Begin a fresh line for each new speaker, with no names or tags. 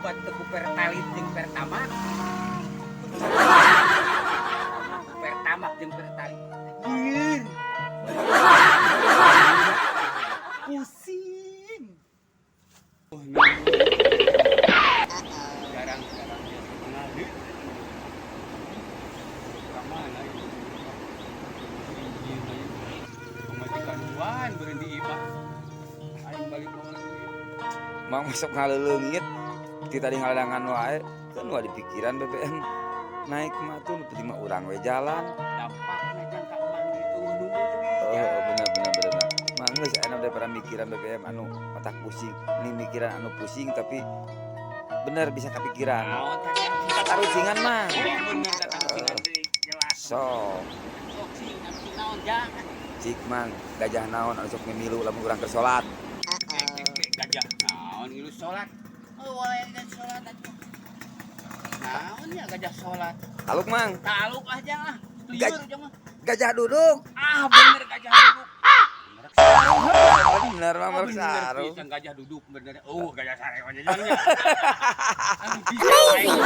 obat teku pertalit jeung pertama. Pertama jeung pertalit. Ih. Pusing. Garang-garang ngadi. Kamana itu? Pematikan berhenti imah. Aing balik ke
Mang masuk ngaleuleungit kita di ngalangan wae kan wae di pikiran BBM naik mah tuh nu mah urang we jalan.
dampakna jangka emang itu nunggu
Oh bener. Mang geus aya daripada mikiran BBM anu otak pusing. Ini mikiran anu pusing tapi bener bisa kepikiran.
naon teh
Kita tarusingan mah.
bener kata singan deui jelas
Sok
sok sing naon jang
cik mang gajah naon anu sok memilu lamun urang keur salat.
gajah naon ngilu salat wae gajah salat atuh naon ya gajah salat
Taluk mang,
taluk aja lah liur aja mah
gajah duduk.
bener gajah duduk
Bener mah
bener
saru.
pisan gajah duduk bener gajah sareng aja jangan ya bisa aing